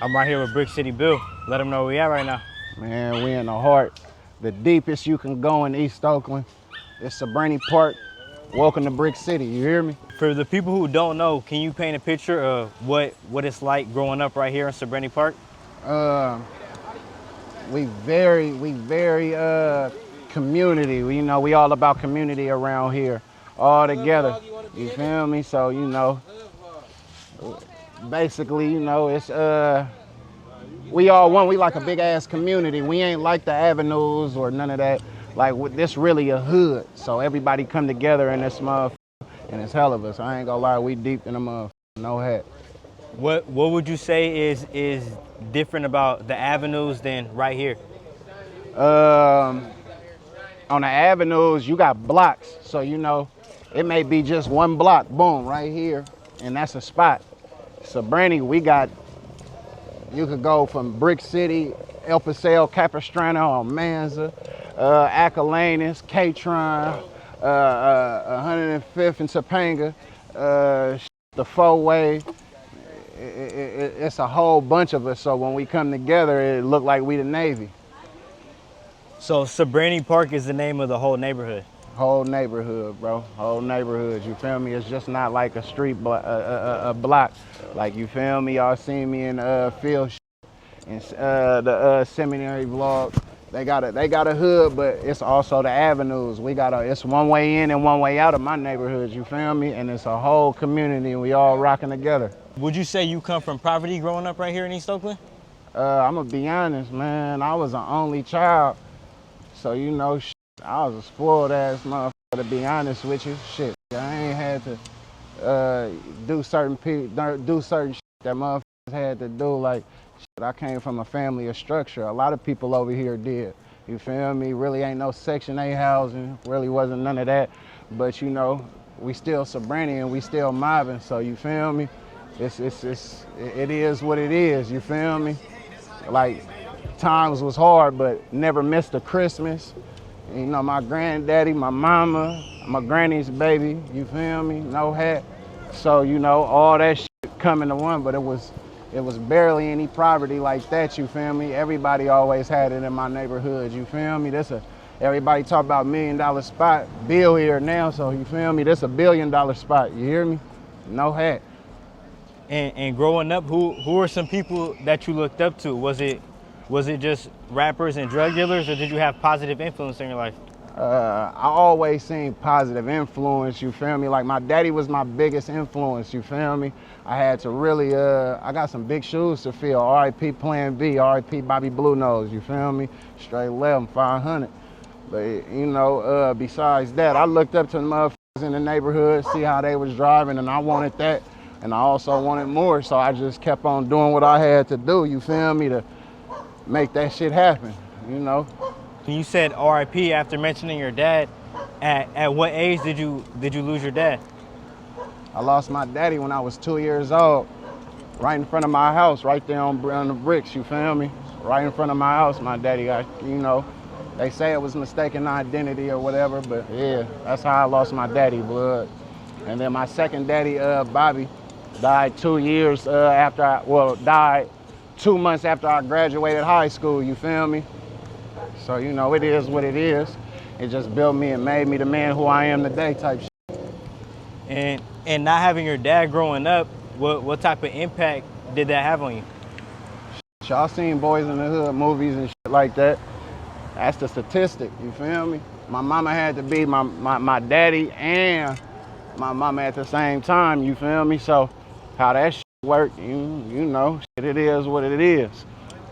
I'm right here with Brick City Bill. Let him know where we at right now. Man, we in the heart, the deepest you can go in East Oakland. It's Sobrante Park. Welcome to Brick City, you hear me? For the people who don't know, can you paint a picture of what it's like growing up right here in Sobrante Park? We very community. We all about community around here, all together. You feel me? So basically, it's we all one. We like a big ass community. We ain't like the avenues or none of that. Like this really a hood. So everybody come together in this motherfucker, and it's hell of us. I ain't gonna lie, we deep in the motherfucker. No hat. What would you say is different about the avenues than right here? On the avenues, you got blocks. So it may be just one block, boom, right here, and that's a spot. Sobrante, you could go from Brick City, El Paseo, Capistrano, Almanza, Acalanes, Catron, 105th and Topanga, the four-way. It's a whole bunch of us, so when we come together, it look like we the Navy. So Sobrante Park is the name of the whole neighborhood? Whole neighborhood, bro. Whole neighborhood, you feel me? It's just not like a street a block. Like, you feel me? Y'all seen me in field and the seminary vlog. They got a hood, but it's also the avenues. It's one way in and one way out of my neighborhood, you feel me? And it's a whole community, and we all rocking together. Would you say you come from poverty growing up right here in East Oakland? I'm gonna be honest, man. I was an only child, so I was a spoiled ass motherfucker, to be honest with you. Shit, I ain't had to do certain shit that motherfuckers had to do. Like, shit, I came from a family of structure. A lot of people over here did. You feel me? Really ain't no Section 8 housing. Really wasn't none of that. But we still Sobrante and we still mobbing. So you feel me? It is what it is. You feel me? Like, times was hard, but never missed a Christmas. My granddaddy, my mama, my granny's baby, you feel me? No hat. So, all that shit coming to one, but it was barely any poverty like that, you feel me? Everybody always had it in my neighborhood, you feel me? Everybody talk about $1 million spot, Bill here now, so you feel me? This a $1 billion spot, you hear me? No hat. And growing up, who are some people that you looked up to? Was it just rappers and drug dealers, or did you have positive influence in your life? I always seen positive influence, you feel me? Like, my daddy was my biggest influence, you feel me? I had to really, I got some big shoes to fill. R.I.P. Plan B, R.I.P. Bobby Blue Nose, you feel me? Straight 11, 500. But, besides that, I looked up to the motherfuckers in the neighborhood, see how they was driving, and I wanted that. And I also wanted more, so I just kept on doing what I had to do, you feel me, to make that shit happen, You said R.I.P. after mentioning your dad. At what age did you lose your dad? I lost my daddy when I was 2 years old, right in front of my house, right there on the bricks, you feel me? Right in front of my house, my daddy got, they say it was mistaken identity or whatever, but yeah, that's how I lost my daddy, blood. And then my second daddy, Bobby, died 2 years died 2 months after I graduated high school, you feel me? So, it is what it is. It just built me and made me the man who I am today type shit. And not having your dad growing up, what type of impact did that have on you? Y'all seen Boys in the Hood movies and shit like that. That's the statistic, you feel me? My mama had to be my daddy and my mama at the same time, you feel me? So how that shit work, it is what it is.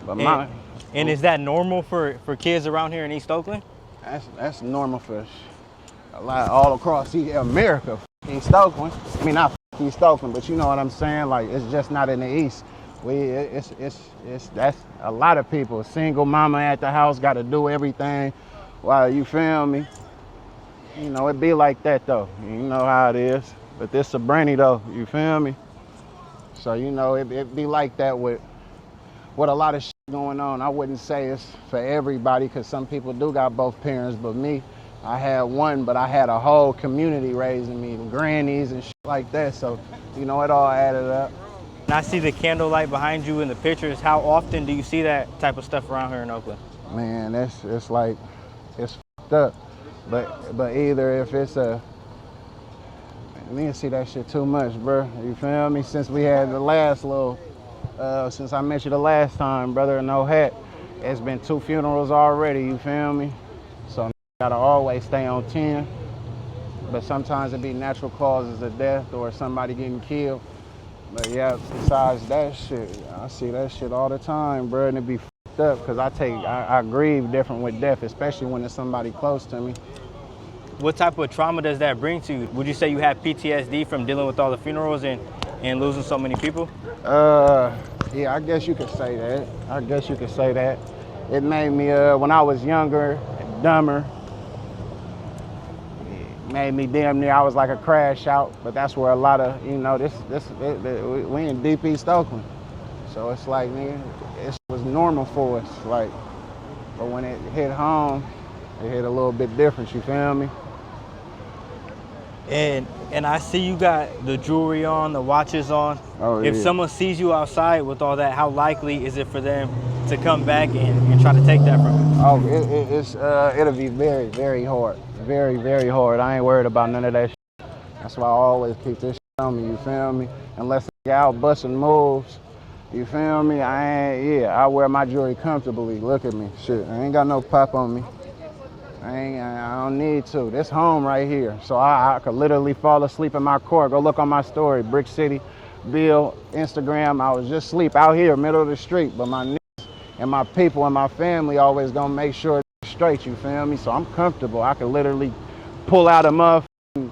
But and is that normal for kids around here in East Oakland? That's normal for a lot all across America. East Oakland, I mean not East Oakland, but you know what I'm saying? Like, it's just not in the East. That's a lot of people. Single mama at the house got to do everything. While you feel me? It be like that though. You know how it is. But this Sobrante though, you feel me? So it be like that with a lot of shit going on. I wouldn't say it's for everybody, because some people do got both parents, but me, I had one, but I had a whole community raising me, grannies and shit like that. So, it all added up. And I see the candlelight behind you in the pictures. How often do you see that type of stuff around here in Oakland? Man, it's like, it's fucked up. But either if it's we didn't see that shit too much, bro. You feel me? Since we had the last little, since I met you the last time, brother, no hat, it's been 2 funerals already, you feel me? So gotta always stay on 10. But sometimes it be natural causes of death or somebody getting killed. But yeah, besides that shit, I see that shit all the time, bro, and it be fucked up because I grieve different with death, especially when it's somebody close to me. What type of trauma does that bring to you? Would you say you have PTSD from dealing with all the funerals and losing so many people? Yeah, I guess you could say that. It made me, when I was younger, dumber, it made me damn near, I was like a crash out, but that's where a lot of, you know, we in deep East Oakland. So it's like, nigga, it was normal for us, like, but when it hit home, it hit a little bit different, you feel me? And I see you got the jewelry on, the watches on. Oh, if yeah. someone sees you outside with all that, how likely is it for them to come back and try to take that from you? Oh, it'll be very, very hard. Very, very hard. I ain't worried about none of that shit. That's why I always keep this shit on me, you feel me? Unless I get out busting moves, you feel me? I wear my jewelry comfortably. Look at me, shit. I ain't got no pop on me. I don't need to. This home right here. So I could literally fall asleep in my car. Go look on my story, Brick City, Bill, Instagram. I was just asleep out here, middle of the street. But my niggas and my people and my family always gonna make sure it's straight, you feel me? So I'm comfortable. I could literally pull out a muff, make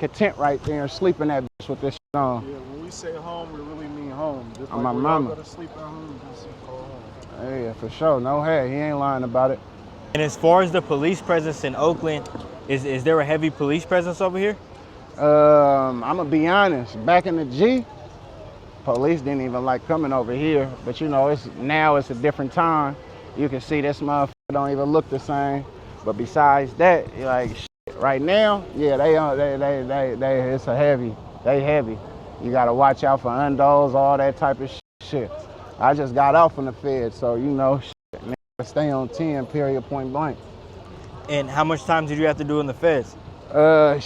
a tent right there and sleep in that bitch with this shit on. Yeah, when we say home, we really mean home. Just On like my we all mama. go to sleep at home, just call home. Yeah, for sure. No hay. He ain't lying about it. And as far as the police presence in Oakland, is there a heavy police presence over here? I'm gonna be honest. Back in the G, police didn't even like coming over here. But you know, it's a different time. You can see this motherfucker don't even look the same. But besides that, like shit, right now, yeah, it's a heavy. They heavy. You gotta watch out for undos, all that type of shit. I just got off from the Fed, so you know, stay on 10, period, point blank. And how much time did you have to do in the feds? I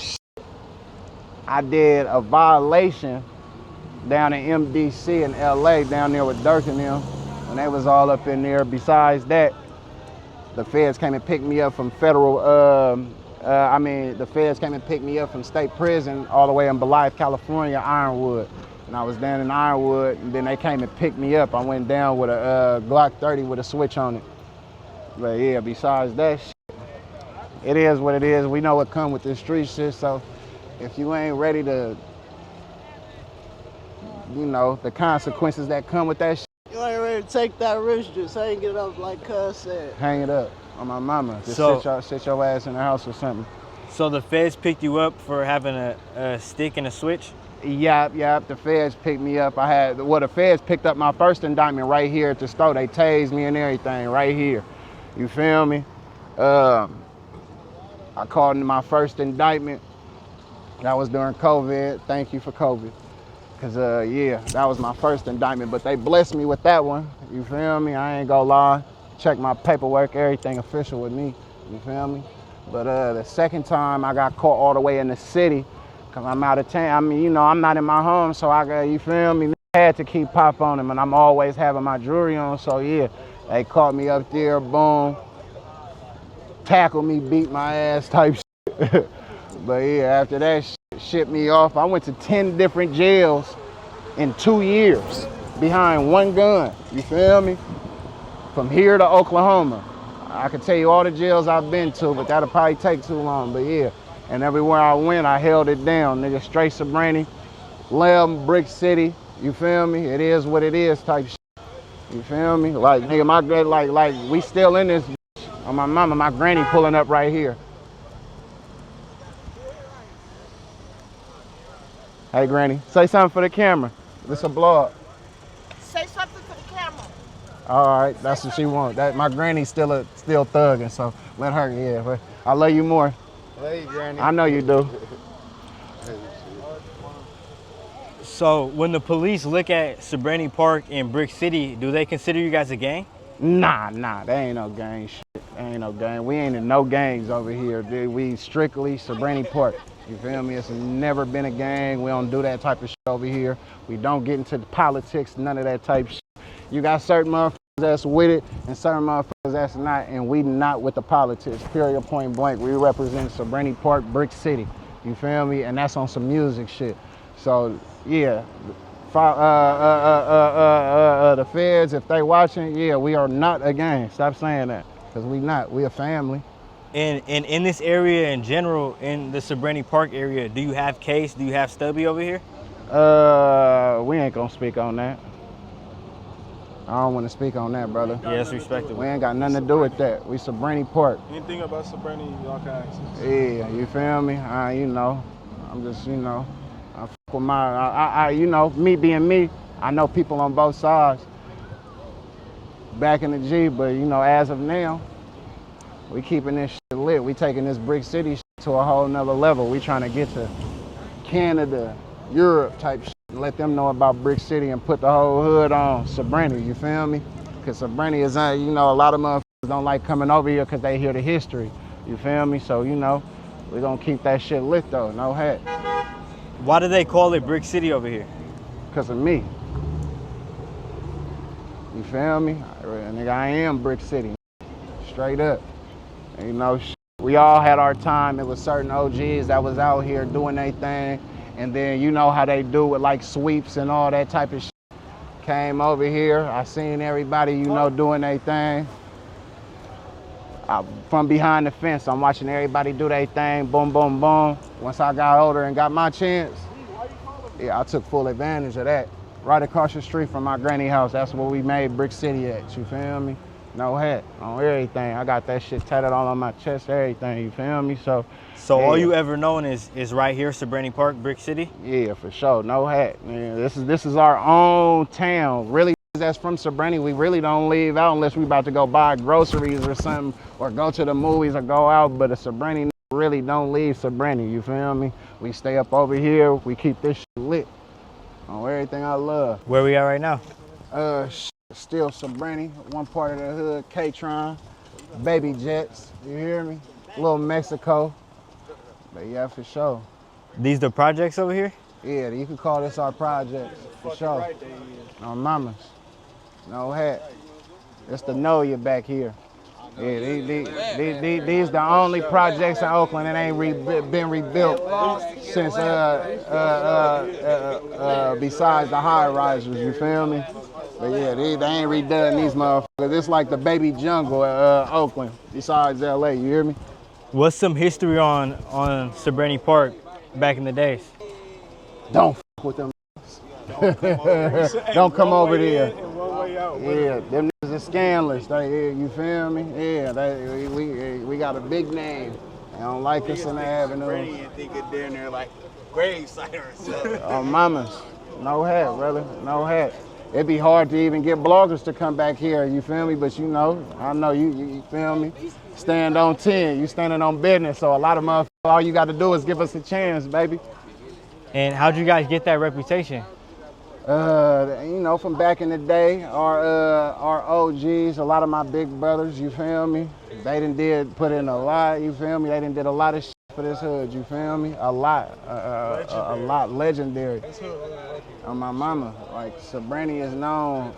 did a violation down in MDC in LA, down there with Dirk and them, when they was all up in there. Besides that, the feds came and picked me up from the feds came and picked me up from state prison all the way in Blythe, California, Ironwood. And I was down in Ironwood, and then they came and picked me up. I went down with a Glock 30 with a switch on it. But yeah, besides that shit, it is what it is. We know what come with this street shit, so if you ain't ready to, you know, the consequences that come with that shit, You ain't ready to take that risk, just hang it up like Cuz said. hang it up on my mama. Just So- sit your ass in the house or something. So the feds picked you up for having a stick and a switch? Yep, the feds picked me up. The feds picked up my first indictment right here at the store. They tased me and everything right here. You feel me? I called in my first indictment. That was during COVID. Thank you for COVID. Cause yeah, that was my first indictment, but they blessed me with that one. You feel me? I ain't gonna lie. Check my paperwork, everything official with me. You feel me? But the second time I got caught all the way in the city, cause I'm out of town. I mean, you know, I'm not in my home, so I got, you feel me? I had to keep pop on them, and I'm always having my jewelry on, so yeah. They caught me up there, boom, tackled me, beat my ass type shit. But yeah, after that shipped me off. I went to 10 different jails in 2 years behind one gun, you feel me? From here to Oklahoma. I could tell you all the jails I've been to, but that'll probably take too long, but yeah. And everywhere I went, I held it down, nigga. Straight Sobrante, Lem, Brick City, you feel me? It is what it is type shit. You feel me? Like, nigga, my like we still in this bitch. On my mama, my granny pulling up right here. Hey, Granny, say something for the camera. This a blog. Say something to the camera. All right, that's what she wants. That my granny's still thugging, so let her. Yeah, but I love you more. Hey, Granny. I know you do. So when the police look at Sobrante Park in Brick City, do they consider you guys a gang? Nah, they ain't no gang shit. They ain't no gang. We ain't in no gangs over here, dude. We strictly Sobrante Park. You feel me? It's never been a gang. We don't do that type of shit over here. We don't get into the politics, none of that type of shit. You got certain motherfuckers that's with it and certain motherfuckers that's not, and we not with the politics, period, point blank. We represent Sobrante Park, Brick City. You feel me? And that's on some music shit. So, yeah. The feds, if they watching, yeah, we are not a gang. Stop saying that, because we not. We a family. And in this area in general, in the Sobrante Park area, do you have Case? Do you have Stubby over here? We ain't gonna speak on that. I don't want to speak on that, brother. Yeah, it's respectable. We ain't got nothing to do with that. We Sobrante Park. Anything about Sobrante, y'all can ask us. Yeah, you feel me? You know, I'm just, you know, I fuck with my, you know, me being me, I know people on both sides back in the G, but you know, as of now, we keeping this shit lit. We taking this Brick City shit to a whole nother level. We trying to get to Canada, Europe type shit, and let them know about Brick City and put the whole hood on Sobrante, you feel me? Because Sobrante is, you know, a lot of motherfuckers don't like coming over here because they hear the history, you feel me? So, you know, we gonna keep that shit lit though, no hat. Why do they call it Brick City over here? Because of me. You feel me? Nigga, I am Brick City, straight up. And, you know, we all had our time. It was certain OGs that was out here doing their thing. And then you know how they do with like sweeps and all that type of shit. Came over here, I seen everybody, you know, doing their thing. From behind the fence, I'm watching everybody do their thing, boom, boom, boom. Once I got older and got my chance, yeah, I took full advantage of that. Right across the street from my granny house, that's where we made Brick City at, you feel me? No hat, on everything. I got that shit tatted all on my chest, everything, you feel me? So yeah. All you ever known is right here, Sobrante Park, Brick City? Yeah, for sure, no hat. Man, this is our own town. Really, that's from Sobrante, we really don't leave out unless we about to go buy groceries or something, or go to the movies or go out, but a Sobrante really don't leave Sobrante, you feel me? We stay up over here, we keep this shit lit on everything I love. Where we at right now? Still Sobrante, one part of the hood, K-Tron, Baby Jets, you hear me? Little Mexico, but yeah, for sure. These the projects over here? Yeah, you can call this our project, for sure. On mamas, no hat. It's the know you back here. Yeah, these the only projects in Oakland that ain't been rebuilt since besides the high risers, you feel me? But yeah, they ain't redone these motherfuckers. It's like the baby jungle at Oakland, besides LA, you hear me? What's some history on Sobrante Park back in the days? Don't fuck with them. Don't come over there. Yeah, them niggas are scandalous. You feel me? Yeah, we got a big name. They don't like us in the avenue. And think it down there like grave site or something. Oh, mamas, no hat, brother, no hat. It'd be hard to even get bloggers to come back here, you feel me? But you know, I know you feel me? Stand on 10, you standing on business. So a lot of motherfuckers, all you got to do is give us a chance, baby. And how'd you guys get that reputation? You know, from back in the day, our OGs, a lot of my big brothers, you feel me? They done put in a lot, you feel me? They done did a lot of shit for this hood, you feel me? A lot legendary. On my mama, like Sobrante is known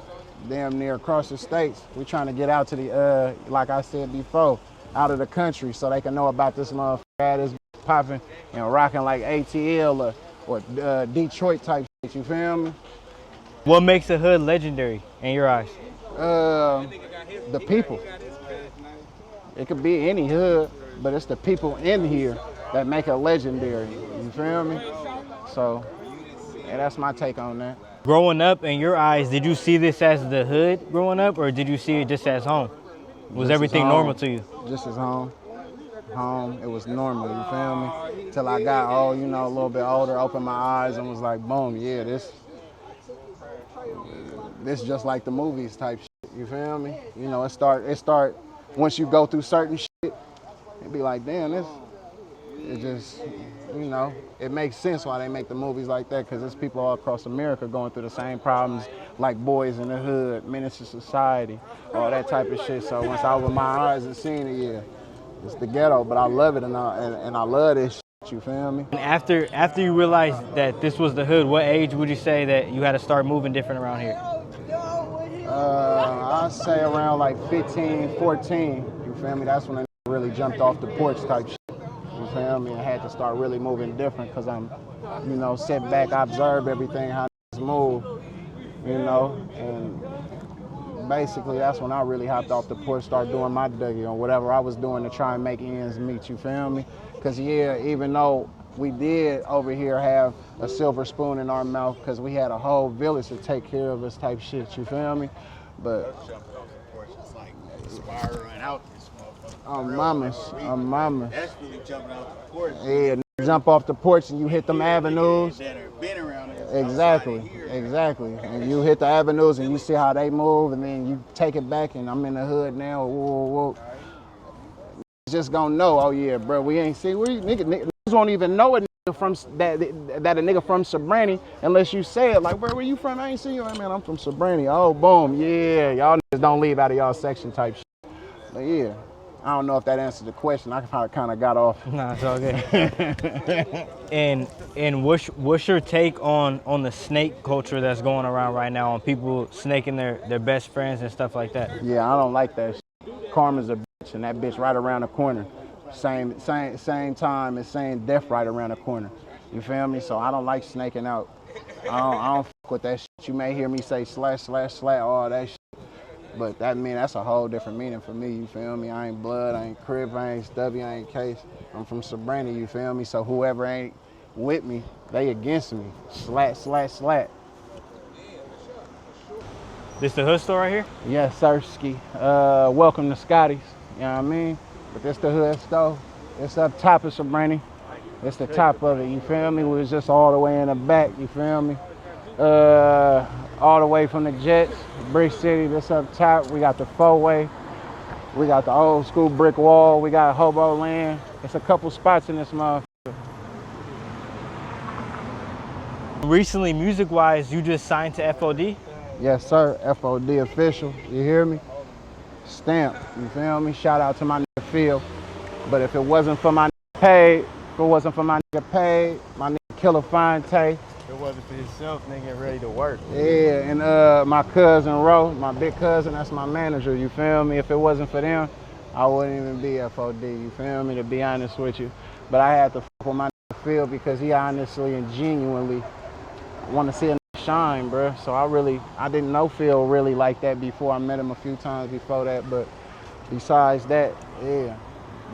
damn near across the states. We trying to get out to the, like I said before, out of the country so they can know about this motherfucker that is popping and rocking like ATL or Detroit type shit, you feel me? What makes a hood legendary in your eyes? The people. It could be any hood, but it's the people in here that make it legendary, you feel me? So, yeah, that's my take on that. Growing up, in your eyes, did you see this as the hood growing up, or did you see it just as home? Was Just everything as home. normal to you? Just as home. Home, it was normal, you feel me? Till I got old, you know, a little bit older, opened my eyes and was like, boom, yeah, this just like the movies type shit, you feel me? You know, it start, once you go through certain shit, it be like, damn, it just, you know, it makes sense why they make the movies like that, because there's people all across America going through the same problems, like Boys in the Hood, Menace to Society, all that type of shit. So once I opened my eyes and seen it, yeah, it's the ghetto, but I love it, and I love this shit, you feel me? And after you realized that this was the hood, what age would you say that you had to start moving different around here? I'd say around like 15, 14, you feel me? That's when I really jumped off the porch type shit, you feel me? I had to start really moving different, because I'm, you know, sit back, I observe everything, how niggas move, you know, and basically that's when I really hopped off the porch, started doing my Dougie on whatever I was doing to try and make ends meet, you feel me? Because yeah, even though we did over here have a silver spoon in our mouth, because we had a whole village to take care of us type shit, you feel me? But Jumping off the porch, it's like spiraling out this motherfucker. I'm mamas. That's really jumping out the porch. Yeah, jump off the porch and you hit them avenues. That have been around here. Exactly. And you hit the avenues and you see how they move, and then you take it back, and I'm in the hood now. Whoa. Just gonna know, oh yeah, bro, we ain't see, niggas won't even know a nigga from that a nigga from Sobrante unless you say it. Like, where you from? I ain't see you. Hey, man, I'm from Sobrante. Oh, boom, yeah, y'all niggas don't leave out of y'all section type shit. But yeah, I don't know if that answered the question. I kind of got off. Nah, it's all good. and what's your take on the snake culture that's going around right now, on people snaking their best friends and stuff like that? Yeah, I don't like that shit. Karma's a bitch, and that bitch right around the corner. Same time as saying death right around the corner. You feel me? So I don't like snaking out. I don't fuck with that shit. You may hear me say slash, all that shit. But that's a whole different meaning for me, you feel me? I ain't blood, I ain't crib, I ain't stubby, I ain't case. I'm from Sobrante, you feel me? So whoever ain't with me, they against me. Slat. This the hood store right here? Yes, sirski. Welcome to Scotty's, you know what I mean? But this the hood store. It's up top of Sobrante. It's the top of it, you feel me? We was just all the way in the back, you feel me? All the way from the Jets, Brick City, this up top. We got the four-way. We got the old school brick wall. We got Hobo Land. It's a couple spots in this motherfucker. Recently, music-wise, you just signed to FOD? Yes, sir. FOD official. You hear me? Stamp. You feel me? Shout out to my nigga Phil. But if it wasn't for my nigga Paid, my nigga Killer Fonte, It wasn't for himself, nigga, ready to work. yeah, and my cousin Ro, my big cousin, that's my manager, you feel me? If it wasn't for them, I wouldn't even be FOD, you feel me, to be honest with you. But I had to fuck with my nigga Phil, because he honestly and genuinely want to see a nigga shine, bro. So I didn't know Phil really like that before. I met him a few times before that, but besides that, yeah,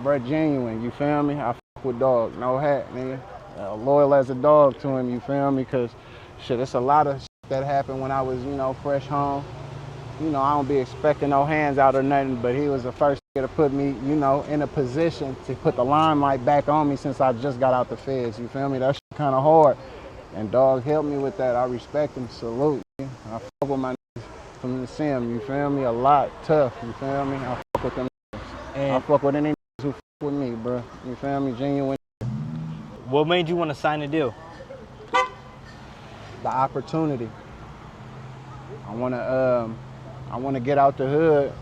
bro, genuine, you feel me? I fuck with dog, no hat, nigga. Loyal as a dog to him, you feel me? Because shit, it's a lot of shit that happened when I was, you know, fresh home. You know, I don't be expecting no hands out or nothing, but he was the first nigga to put me, you know, in a position to put the limelight back on me since I just got out the feds, you feel me? That shit kind of hard. And dog helped me with that. I respect him, salute. I fuck with my niggas from the sim, you feel me? A lot, tough, you feel me? I fuck with them niggas. And I fuck with any niggas who fuck with me, bro. You feel me? Genuine. What made you want to sign a deal? The opportunity. I wanna get out the hood,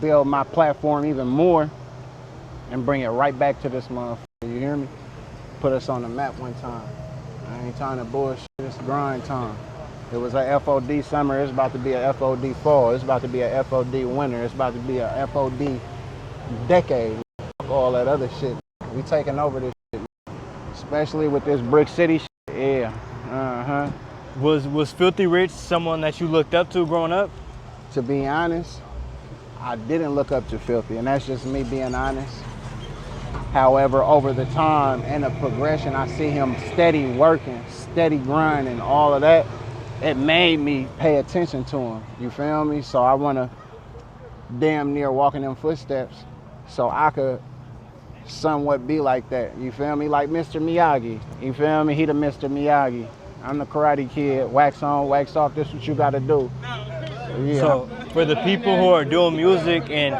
build my platform even more, and bring it right back to this motherfucker. You hear me? Put us on the map one time. I ain't trying to bullshit. It's grind time. It was a FOD summer. It's about to be a FOD fall. It's about to be a FOD winter. It's about to be a FOD decade. Fuck all that other shit. We taking over this shit, especially with this Brick City shit. Yeah. Was Filthy Rich someone that you looked up to growing up? To be honest, I didn't look up to Filthy, and that's just me being honest. However, over the time and the progression, I see him steady working, steady grinding, all of that. It made me pay attention to him, you feel me? So I want to damn near walk in them footsteps so I could somewhat be like that, you feel me? Like Mr. Miyagi, you feel me? He the Mr. Miyagi. I'm the Karate Kid, wax on, wax off, this what you gotta do. Yeah. So for the people who are doing music and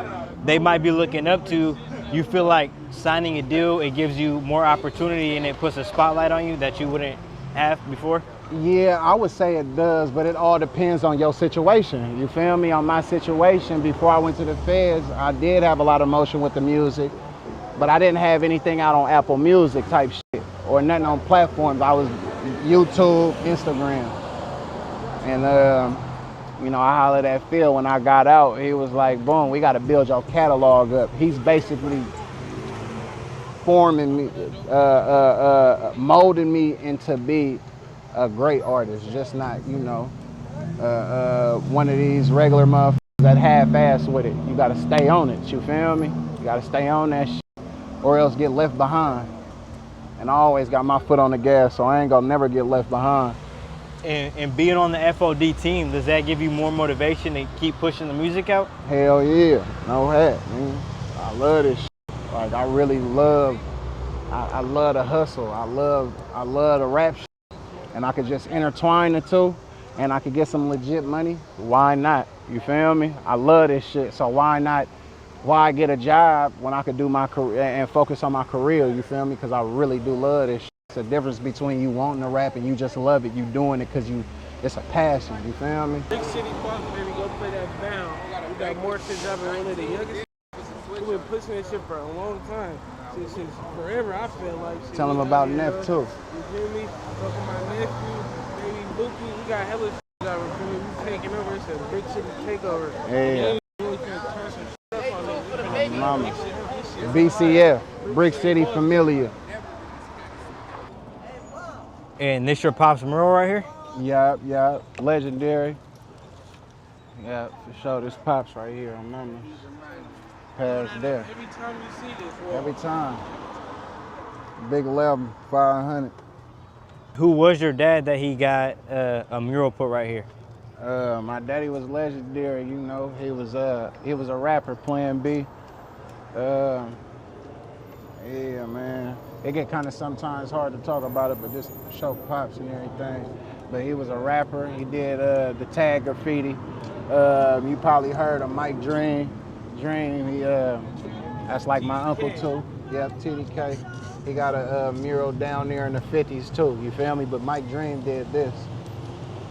they might be looking up to, you feel like signing a deal, it gives you more opportunity and it puts a spotlight on you that you wouldn't have before? Yeah, I would say it does, but it all depends on your situation. You feel me? On my situation, before I went to the feds, I did have a lot of motion with the music, but I didn't have anything out on Apple Music type shit or nothing on platforms. I was YouTube, Instagram. And, you know, I hollered at Phil when I got out. He was like, boom, we got to build your catalog up. He's basically forming me, molding me into be a great artist, just not, you know, one of these regular motherfuckers that half-ass with it. You gotta stay on it, you feel me? You gotta stay on that shit or else get left behind. And I always got my foot on the gas, so I ain't gonna never get left behind. And being on the FOD team, does that give you more motivation to keep pushing the music out? Hell yeah, no hat, man. I love this shit. Like, I really love, I love the hustle. I love the rap shit. And I could just intertwine the two and I could get some legit money. Why not? You feel me? I love this shit. So why not? Why get a job when I could do my career and focus on my career? You feel me? Because I really do love this shit. It's a difference between you wanting to rap and you just love it. You doing it because it's a passion. You feel me? Big City Pop, baby, go play that bound. We got more shit dropping, one of the youngest. We've been pushing this shit for a long time. Since forever, I feel like. Shit. Tell them about Neff too. You feel me? Talking my nephew, baby Bookie, we got hella shit out. We taking over. It's a big city takeover. Yeah. Really finna turn some shit up on it. Mama. BCF, Brick City Familia. And this your Pop's mural right here? Yup, legendary. Yeah, for sure. This Pops right here on Mama. Past there. Every time you see this, wall. Every time. Big 11, 500. Who was your dad that he got a mural put right here? My daddy was legendary, you know. He was a rapper, Plan B. Yeah, man. It get kind of sometimes hard to talk about it, but just show Pops and everything. But he was a rapper. He did the tag graffiti. You probably heard of Mike Dream. He that's like my uncle too. Yep, TDK. He got a mural down there in the 50s too. You feel me? But Mike Dream did this.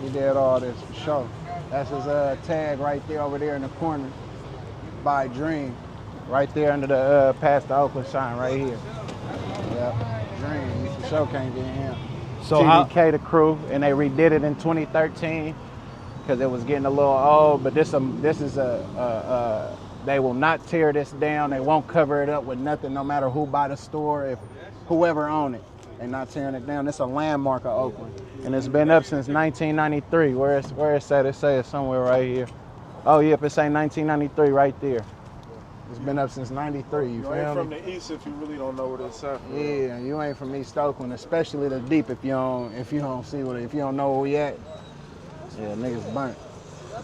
He did all this for sure. That's his tag right there over there in the corner by Dream. Right there under the past the Oakland sign right here. Yep, Dream. You for sure can't get him. So TDK the crew, and they redid it in 2013 because it was getting a little old. But this is they will not tear this down. They won't cover it up with nothing, no matter who buy the store, if whoever own it. They're not tearing it down. It's a landmark of Oakland, and it's been up since 1993. Where it's at? It say it's somewhere right here. Oh, yep, it say 1993 right there. It's been up since 93, you feel me? You ain't from the east if you really don't know what it's at. Yeah, you ain't from East Oakland, especially the deep if you don't see what if you don't know where we at. Yeah, niggas burnt.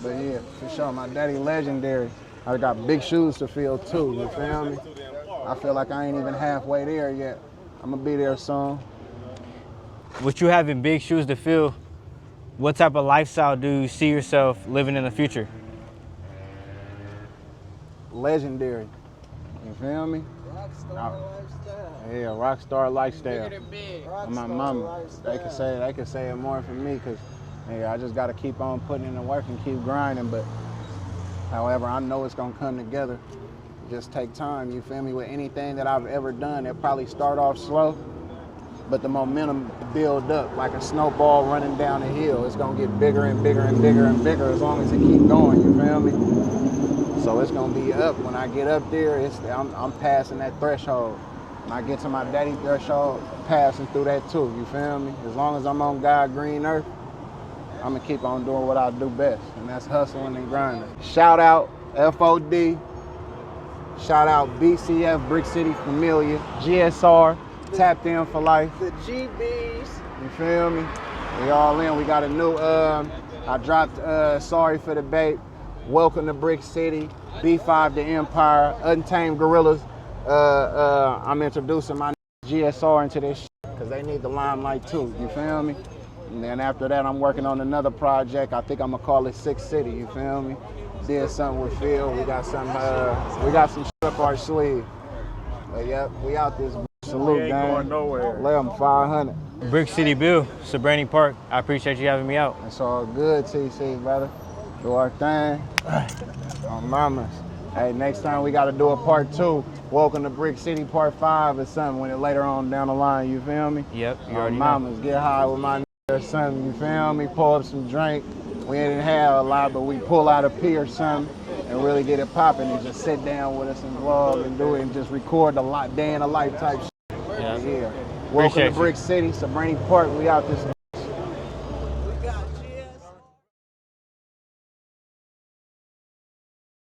But yeah, for sure, my daddy legendary. I got big shoes to fill too, you feel me? I feel like I ain't even halfway there yet. I'm gonna be there soon. With you having big shoes to fill, what type of lifestyle do you see yourself living in the future? Legendary. You feel me? Rockstar lifestyle. Yeah, rockstar lifestyle. Bigger than big. On my Rockstar mama. lifestyle. They could say it more for me because I just gotta keep on putting in the work and keep grinding. But however, I know it's gonna come together. Just take time, you feel me? With anything that I've ever done, it probably start off slow, but the momentum build up like a snowball running down a hill. It's gonna get bigger and bigger and bigger and bigger as long as it keep going, you feel me? So it's gonna be up. When I get up there, I'm passing that threshold. When I get to my daddy threshold, passing through that too, you feel me? As long as I'm on God green earth, I'm gonna keep on doing what I do best, and that's hustling and grinding. Shout out FOD, shout out BCF, Brick City Familia, GSR, Tapped In for Life. The GBs. You feel me? We all in. We got a new, I dropped Sorry for the Bait, Welcome to Brick City, B5 the Empire, Untamed Gorillas. I'm introducing my GSR into this shit because they need the limelight too, you feel me? And then after that, I'm working on another project. I think I'm gonna call it Six City, you feel me? Did something with Phil. We got some shit up our sleeve. But yep, we out this. We Salute, ain't gang. going nowhere. Lay 'em 500. Brick City Bill, Sobrante Park. I appreciate you having me out. It's all good, TC, brother. Do our thing. On mamas. Hey, next time we got to do a part 2. Welcome to Brick City Part 5 or something when it later on down the line, you feel me? Yep, you On already know. mamas, get high with my or something, you feel me? Pour up some drink. We didn't have a lot, but we pull out a P or something and really get it popping and just sit down with us and vlog and do it and just record the day in a life type shit. Yeah. Yeah. Welcome Appreciate to you. Brick City, Sobrante Park. We out this